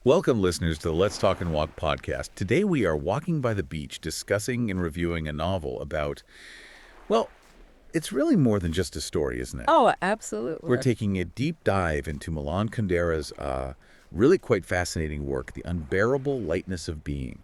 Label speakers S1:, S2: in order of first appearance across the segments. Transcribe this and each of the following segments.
S1: Welcome, listeners, to the Let's Talk and Walk podcast. Today we are walking by the beach discussing and reviewing a novel about, well, it's really more than just a story, isn't it?
S2: Oh, absolutely.
S1: We're taking a deep dive into Milan Kundera's really quite fascinating work, The Unbearable Lightness of Being.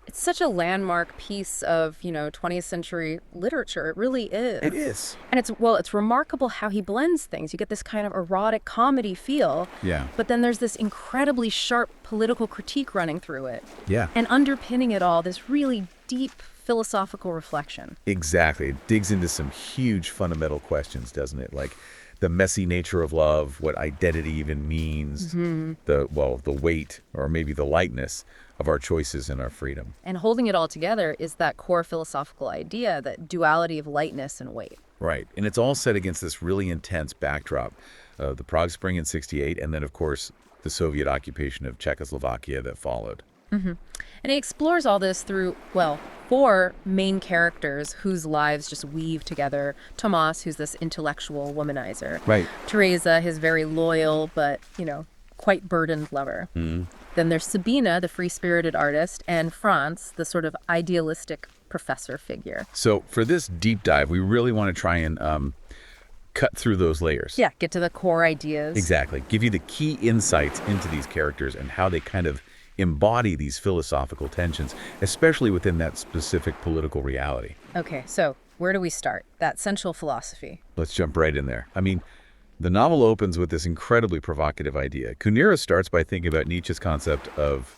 S2: It's such a landmark piece of, 20th century literature. It really is.
S1: It is.
S2: And it's remarkable how he blends things. You get this kind of erotic comedy feel.
S1: Yeah.
S2: But then there's this incredibly sharp political critique running through it.
S1: Yeah.
S2: And underpinning it all, this really deep philosophical reflection.
S1: Exactly. It digs into some huge fundamental questions, doesn't it? Like the messy nature of love, what identity even means, the weight or maybe the lightness of our choices and our freedom.
S2: And holding it all together is that core philosophical idea, that duality of lightness and weight.
S1: Right. And it's all set against this really intense backdrop of the Prague Spring in '68, and then, of course, the Soviet occupation of Czechoslovakia that followed.
S2: And he explores all this through, four main characters whose lives just weave together. Tomas, who's this intellectual womanizer.
S1: Right.
S2: Teresa, his very loyal but, quite burdened lover. Then there's Sabina, the free-spirited artist, and Franz, the sort of idealistic professor figure.
S1: So for this deep dive, we really want to try and cut through those layers.
S2: Yeah, get to the core ideas.
S1: Exactly. Give you the key insights into these characters and how they kind of embody these philosophical tensions, especially within that specific political reality.
S2: Okay, so where do we start? That central philosophy.
S1: Let's jump right in there. I mean, the novel opens with this incredibly provocative idea. Kundera starts by thinking about Nietzsche's concept of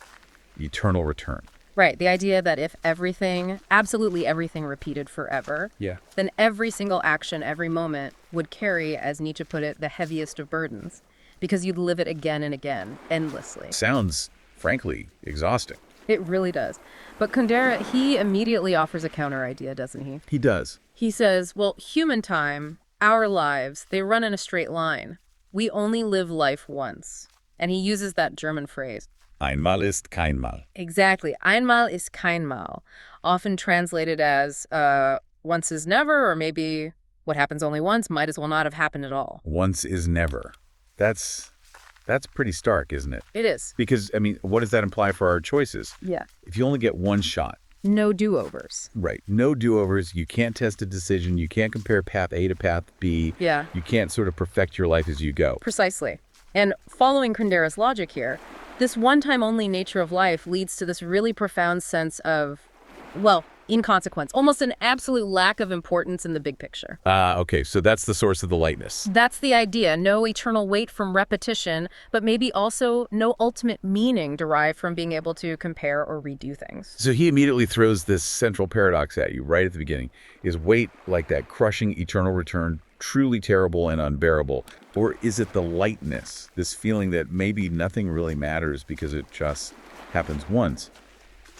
S1: eternal return.
S2: Right, the idea that if everything, absolutely everything repeated forever, then every single action, every moment would carry, as Nietzsche put it, the heaviest of burdens, because you'd live it again and again, endlessly.
S1: Sounds, frankly, exhausting.
S2: It really does. But Kundera, he immediately offers a counter idea, doesn't he?
S1: He does.
S2: He says, human time, our lives, they run in a straight line. We only live life once. And he uses that German phrase.
S1: Einmal ist kein Mal.
S2: Exactly. Einmal ist kein Mal. Often translated as once is never, or maybe what happens only once might as well not have happened at all.
S1: Once is never. That's pretty stark, isn't it?
S2: It is.
S1: Because, what does that imply for our choices?
S2: Yeah.
S1: If you only get one shot.
S2: No do-overs.
S1: Right. No do-overs. You can't test a decision. You can't compare path A to path B.
S2: Yeah.
S1: You can't sort of perfect your life as you go.
S2: Precisely. And following Kundera's logic here, this one-time only nature of life leads to this really profound sense of, inconsequence, almost an absolute lack of importance in the big picture.
S1: Okay, so that's the source of the lightness.
S2: That's the idea. No eternal weight from repetition, but maybe also no ultimate meaning derived from being able to compare or redo things.
S1: So he immediately throws this central paradox at you right at the beginning. Is weight like that crushing eternal return truly terrible and unbearable? Or is it the lightness, this feeling that maybe nothing really matters because it just happens once?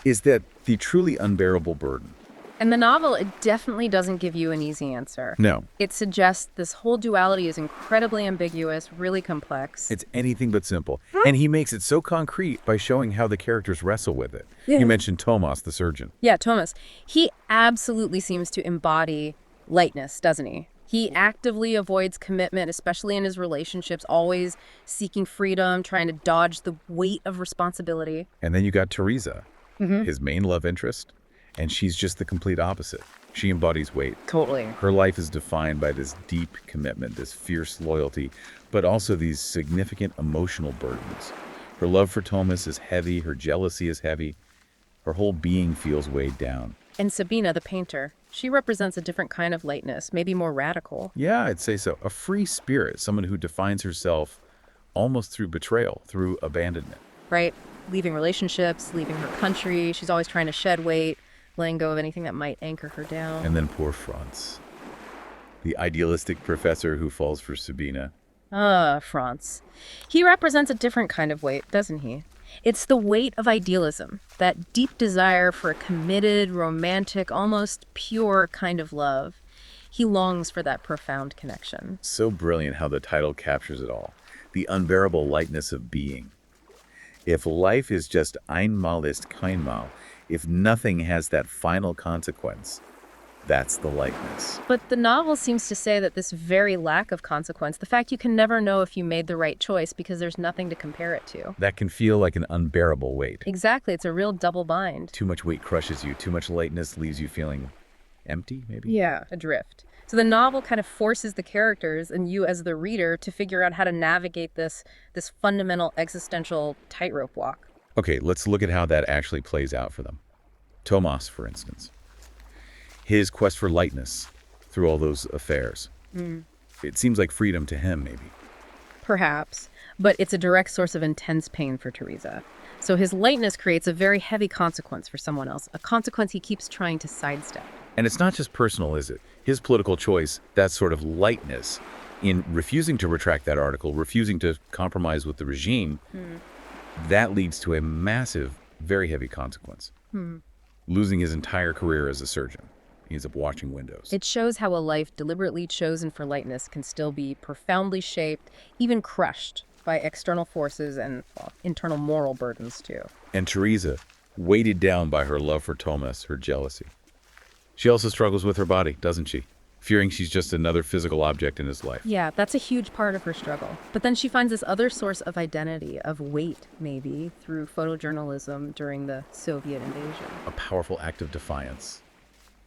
S1: Is that the truly unbearable burden?
S2: And the novel, it definitely doesn't give you an easy answer.
S1: No.
S2: It suggests this whole duality is incredibly ambiguous, really complex.
S1: It's anything but simple. And he makes it so concrete by showing how the characters wrestle with it.
S2: Yeah.
S1: You mentioned Tomas, the surgeon.
S2: Yeah, Tomas. He absolutely seems to embody lightness, doesn't he? He actively avoids commitment, especially in his relationships, always seeking freedom, trying to dodge the weight of responsibility.
S1: And then you got Teresa, his main love interest, and she's just the complete opposite. She embodies weight.
S2: Totally.
S1: Her life is defined by this deep commitment, this fierce loyalty, but also these significant emotional burdens. Her love for Tomas is heavy, her jealousy is heavy, her whole being feels weighed down.
S2: And Sabina, the painter, she represents a different kind of lightness, maybe more radical.
S1: Yeah, I'd say so. A free spirit, someone who defines herself almost through betrayal, through abandonment.
S2: Right? Leaving relationships, leaving her country. She's always trying to shed weight, letting go of anything that might anchor her down.
S1: And then poor Franz, the idealistic professor who falls for Sabina.
S2: Franz. He represents a different kind of weight, doesn't he? It's the weight of idealism, that deep desire for a committed, romantic, almost pure kind of love. He longs for that profound connection.
S1: So brilliant how the title captures it all. The unbearable lightness of being. If life is just einmal ist kein Mal, if nothing has that final consequence, That's the lightness.
S2: But the novel seems to say that this very lack of consequence, the fact you can never know if you made the right choice because there's nothing to compare it to.
S1: That can feel like an unbearable weight.
S2: Exactly. It's a real double bind.
S1: Too much weight crushes you. Too much lightness leaves you feeling empty, maybe?
S2: Yeah, adrift. So the novel kind of forces the characters and you as the reader to figure out how to navigate this fundamental existential tightrope walk.
S1: Okay, let's look at how that actually plays out for them. Tomas, for instance. His quest for lightness through all those affairs. It seems like freedom to him, maybe.
S2: Perhaps, but it's a direct source of intense pain for Teresa. So his lightness creates a very heavy consequence for someone else, a consequence he keeps trying to sidestep.
S1: And it's not just personal, is it? His political choice, that sort of lightness, in refusing to retract that article, refusing to compromise with the regime, that leads to a massive, very heavy consequence. Losing his entire career as a surgeon. He ends up washing windows.
S2: It shows how a life deliberately chosen for lightness can still be profoundly shaped, even crushed, by external forces and internal moral burdens, too.
S1: And Teresa, weighted down by her love for Tomas, her jealousy. She also struggles with her body, doesn't she? Fearing she's just another physical object in his life.
S2: Yeah, that's a huge part of her struggle. But then she finds this other source of identity, of weight, maybe, through photojournalism during the Soviet invasion.
S1: A powerful act of defiance,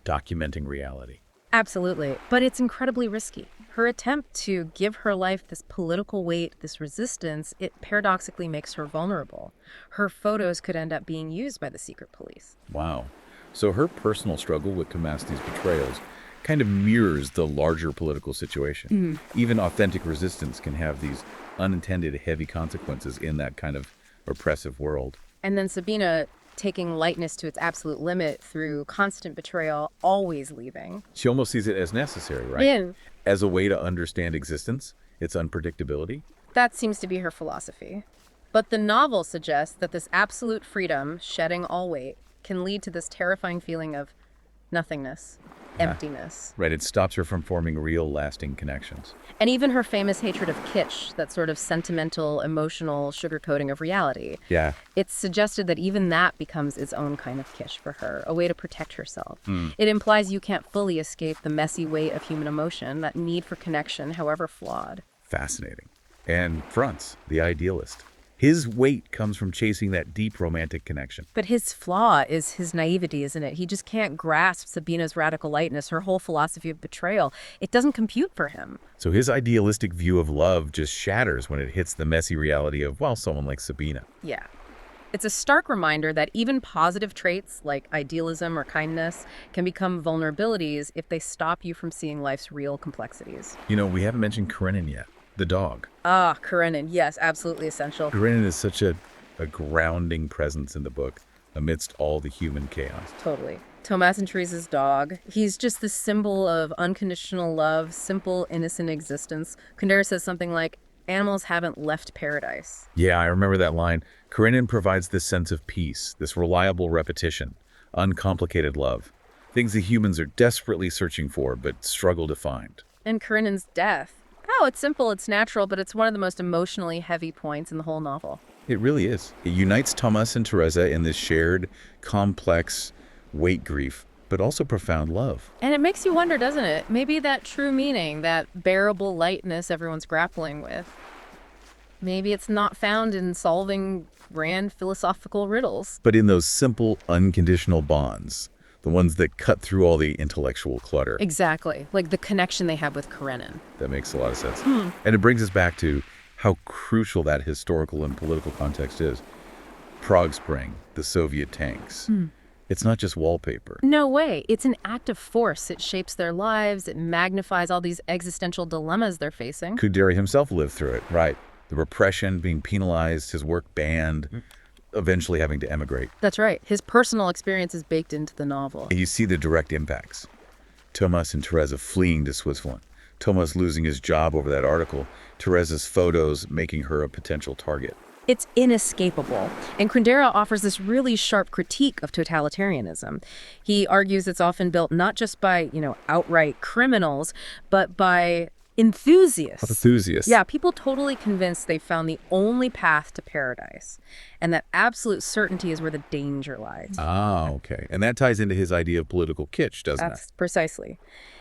S1: documenting reality.
S2: Absolutely. But it's incredibly risky. Her attempt to give her life this political weight, this resistance, it paradoxically makes her vulnerable. Her photos could end up being used by the secret police.
S1: Wow. So her personal struggle with Tomas's betrayals kind of mirrors the larger political situation. Even authentic resistance can have these unintended heavy consequences in that kind of oppressive world.
S2: And then Sabina taking lightness to its absolute limit through constant betrayal, always leaving.
S1: She almost sees it as necessary, right?
S2: Yeah.
S1: As a way to understand existence, its unpredictability.
S2: That seems to be her philosophy. But the novel suggests that this absolute freedom, shedding all weight, can lead to this terrifying feeling of nothingness, emptiness.
S1: Right, it stops her from forming real, lasting connections.
S2: And even her famous hatred of kitsch, that sort of sentimental, emotional sugarcoating of reality.
S1: Yeah.
S2: It's suggested that even that becomes its own kind of kitsch for her, a way to protect herself. It implies you can't fully escape the messy weight of human emotion, that need for connection, however flawed.
S1: Fascinating. And Franz, the idealist. His weight comes from chasing that deep romantic connection.
S2: But his flaw is his naivety, isn't it? He just can't grasp Sabina's radical lightness, her whole philosophy of betrayal. It doesn't compute for him.
S1: So his idealistic view of love just shatters when it hits the messy reality of, well, someone like Sabina.
S2: Yeah. It's a stark reminder that even positive traits like idealism or kindness can become vulnerabilities if they stop you from seeing life's real complexities.
S1: You know, we haven't mentioned Karenin yet, the dog.
S2: Ah, Karenin. Yes, absolutely essential.
S1: Karenin is such a grounding presence in the book amidst all the human chaos.
S2: Totally. Tomas and Teresa's dog. He's just the symbol of unconditional love, simple, innocent existence. Kundera says something like, animals haven't left paradise.
S1: Yeah, I remember that line. Karenin provides this sense of peace, this reliable repetition, uncomplicated love. Things that humans are desperately searching for but struggle to find.
S2: And Karenin's death. Oh, it's simple, it's natural, but it's one of the most emotionally heavy points in the whole novel.
S1: It really is. It unites Tomas and Teresa in this shared, complex weight grief, but also profound love.
S2: And it makes you wonder, doesn't it? Maybe that true meaning, that bearable lightness everyone's grappling with, maybe it's not found in solving grand philosophical riddles.
S1: But in those simple, unconditional bonds, the ones that cut through all the intellectual clutter.
S2: Exactly. Like the connection they have with Karenin.
S1: That makes a lot of sense. And it brings us back to how crucial that historical and political context is. Prague Spring, the Soviet tanks. It's not just wallpaper.
S2: No way. It's an act of force. It shapes their lives. It magnifies all these existential dilemmas they're facing.
S1: Kundera himself lived through it, right? The repression, being penalized, his work banned, eventually having to emigrate.
S2: That's right. His personal experience is baked into the novel.
S1: You see the direct impacts. Tomas and Teresa fleeing to Switzerland. Tomas losing his job over that article. Teresa's photos making her a potential target.
S2: It's inescapable. And Kundera offers this really sharp critique of totalitarianism. He argues it's often built not just by, outright criminals, but by Enthusiasts.
S1: Enthusiasts.
S2: Yeah, people totally convinced they found the only path to paradise, and that absolute certainty is where the danger lies.
S1: Ah, okay. And that ties into his idea of political kitsch, doesn't it?
S2: That's precisely.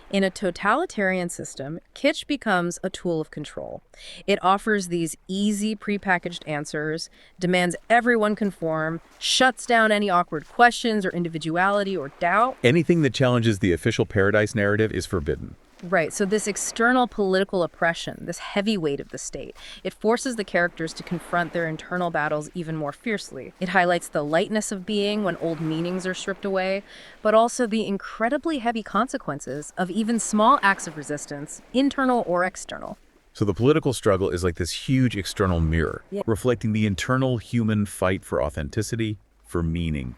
S2: In a totalitarian system, kitsch becomes a tool of control. It offers these easy prepackaged answers, demands everyone conform, shuts down any awkward questions or individuality or doubt.
S1: Anything that challenges the official paradise narrative is forbidden.
S2: Right, so this external political oppression, this heavy weight of the state, it forces the characters to confront their internal battles even more fiercely. It highlights the lightness of being when old meanings are stripped away, but also the incredibly heavy consequences of even small acts of resistance, internal or external.
S1: So the political struggle is like this huge external mirror, reflecting the internal human fight for authenticity, for meaning,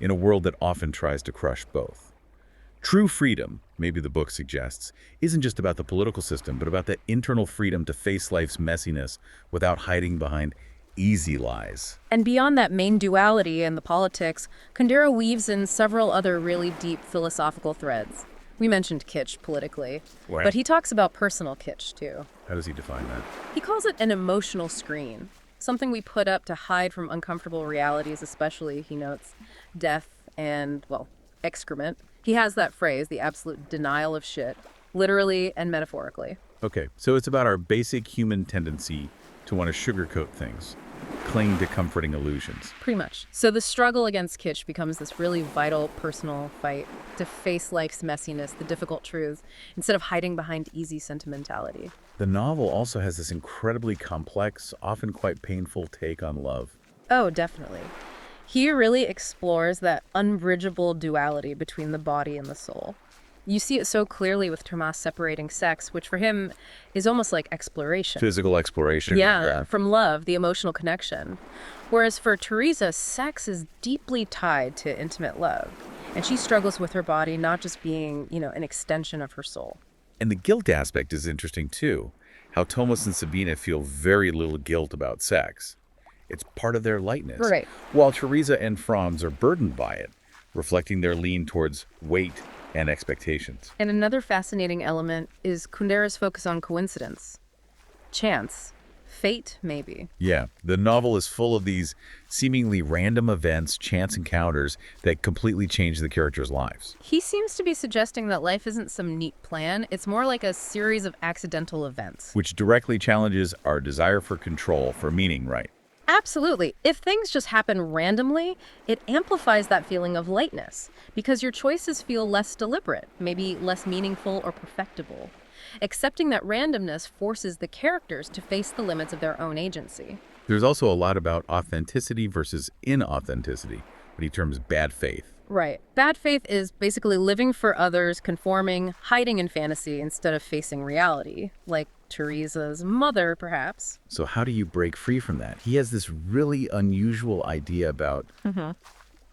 S1: in a world that often tries to crush both. True freedom, maybe the book suggests, isn't just about the political system, but about that internal freedom to face life's messiness without hiding behind easy lies.
S2: And beyond that main duality and the politics, Kundera weaves in several other really deep philosophical threads. We mentioned kitsch politically,
S1: Right.
S2: but he talks about personal kitsch too.
S1: How does he define that?
S2: He calls it an emotional screen, something we put up to hide from uncomfortable realities, especially, he notes, death and, well, excrement. He has that phrase, the absolute denial of shit, literally and metaphorically.
S1: Okay, so it's about our basic human tendency to want to sugarcoat things, cling to comforting illusions.
S2: Pretty much. So the struggle against kitsch becomes this really vital personal fight to face life's messiness, the difficult truths, instead of hiding behind easy sentimentality.
S1: The novel also has this incredibly complex, often quite painful take on love.
S2: Oh, definitely. He really explores that unbridgeable duality between the body and the soul. You see it so clearly with Tomas separating sex, which for him is almost like exploration.
S1: Physical exploration.
S2: Yeah, from love, the emotional connection. Whereas for Teresa, sex is deeply tied to intimate love. And she struggles with her body not just being, an extension of her soul.
S1: And the guilt aspect is interesting too. How Tomas and Sabina feel very little guilt about sex. It's part of their lightness.
S2: Right.
S1: While Teresa and Franz are burdened by it, reflecting their lean towards weight and expectations.
S2: And another fascinating element is Kundera's focus on coincidence. Chance. Fate, maybe.
S1: Yeah, the novel is full of these seemingly random events, chance encounters that completely change the characters' lives.
S2: He seems to be suggesting that life isn't some neat plan. It's more like a series of accidental events.
S1: Which directly challenges our desire for control, for meaning, right?
S2: Absolutely. If things just happen randomly, it amplifies that feeling of lightness because your choices feel less deliberate, maybe less meaningful or perfectible. Accepting that randomness forces the characters to face the limits of their own agency.
S1: There's also a lot about authenticity versus inauthenticity, what he terms bad faith.
S2: Right. Bad faith is basically living for others, conforming, hiding in fantasy instead of facing reality, like Teresa's mother, perhaps.
S1: So how do you break free from that? He has this really unusual idea about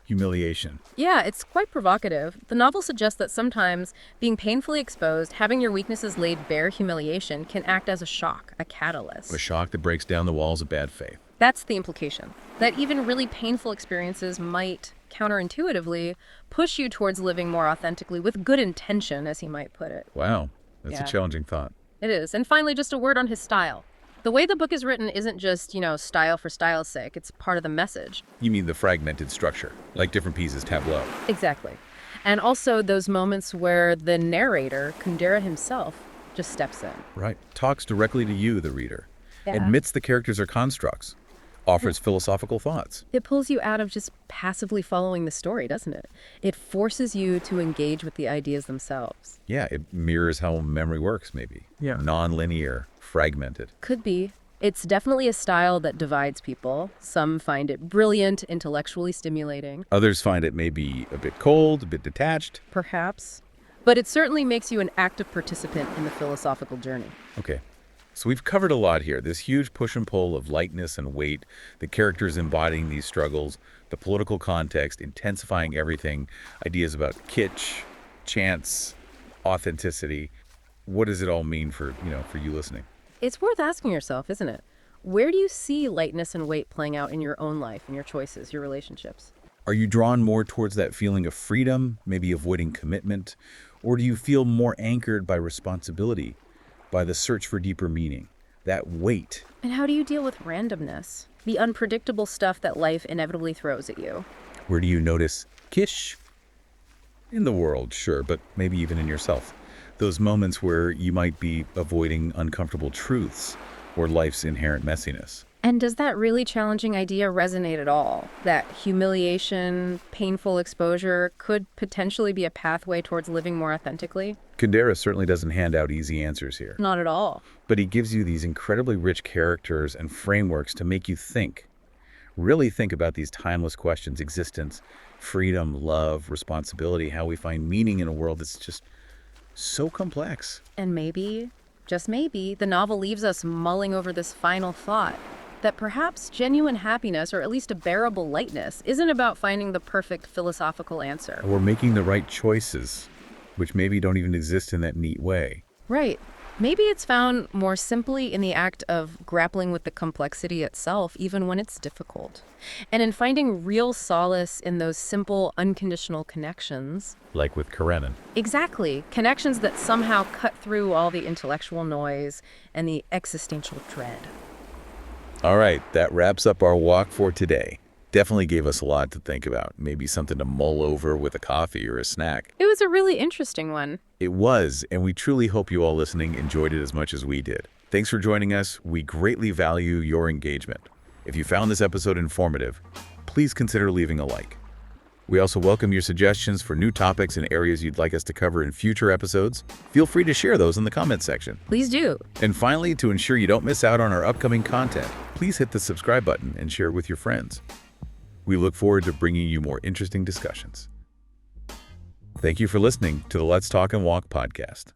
S1: humiliation.
S2: Yeah, it's quite provocative. The novel suggests that sometimes being painfully exposed, having your weaknesses laid bare, humiliation, can act as a shock, a catalyst.
S1: A shock that breaks down the walls of bad faith.
S2: That's the implication. That even really painful experiences might, counterintuitively, push you towards living more authentically with good intention, as he might put it.
S1: Wow, that's
S2: Yeah.
S1: a challenging thought.
S2: It is. And finally, just a word on his style. The way the book is written isn't just, style for style's sake. It's part of the message.
S1: You mean the fragmented structure, like different pieces tableau.
S2: Exactly. And also those moments where the narrator, Kundera himself, just steps in.
S1: Right. Talks directly to you, the reader.
S2: Yeah.
S1: Admits the characters are constructs. Offers philosophical thoughts.
S2: It pulls you out of just passively following the story, doesn't it? It forces you to engage with the ideas themselves.
S1: Yeah, it mirrors how memory works, maybe.
S3: Yeah.
S1: Non-linear, fragmented.
S2: Could be. It's definitely a style that divides people. Some find it brilliant, intellectually stimulating.
S1: Others find it maybe a bit cold, a bit detached.
S2: Perhaps. But it certainly makes you an active participant in the philosophical journey.
S1: Okay. So we've covered a lot here. This huge push and pull of lightness and weight, the characters embodying these struggles, the political context, intensifying everything, ideas about kitsch, chance, authenticity. What does it all mean for you listening?
S2: It's worth asking yourself, isn't it? Where do you see lightness and weight playing out in your own life, in your choices, your relationships?
S1: Are you drawn more towards that feeling of freedom, maybe avoiding commitment? Or do you feel more anchored by responsibility, by the search for deeper meaning, that weight.
S2: And how do you deal with randomness? The unpredictable stuff that life inevitably throws at you.
S1: Where do you notice kitsch? In the world, sure, but maybe even in yourself. Those moments where you might be avoiding uncomfortable truths or life's inherent messiness.
S2: And does that really challenging idea resonate at all? That humiliation, painful exposure could potentially be a pathway towards living more authentically?
S1: Kundera certainly doesn't hand out easy answers here.
S2: Not at all.
S1: But he gives you these incredibly rich characters and frameworks to make you think. Really think about these timeless questions: existence, freedom, love, responsibility, how we find meaning in a world that's just so complex.
S2: And maybe, just maybe, the novel leaves us mulling over this final thought. That perhaps genuine happiness, or at least a bearable lightness, isn't about finding the perfect philosophical answer.
S1: We're making the right choices, which maybe don't even exist in that neat way.
S2: Right. Maybe it's found more simply in the act of grappling with the complexity itself, even when it's difficult. And in finding real solace in those simple, unconditional connections.
S1: Like with Karenin.
S2: Exactly. Connections that somehow cut through all the intellectual noise and the existential dread.
S1: All right, that wraps up our walk for today. Definitely gave us a lot to think about. Maybe something to mull over with a coffee or a snack.
S2: It was a really interesting one.
S1: It was, and we truly hope you all listening enjoyed it as much as we did. Thanks for joining us. We greatly value your engagement. If you found this episode informative, please consider leaving a like. We also welcome your suggestions for new topics and areas you'd like us to cover in future episodes. Feel free to share those in the comments section.
S2: Please do.
S1: And finally, to ensure you don't miss out on our upcoming content, please hit the subscribe button and share it with your friends. We look forward to bringing you more interesting discussions. Thank you for listening to the Let's Talk and Walk podcast.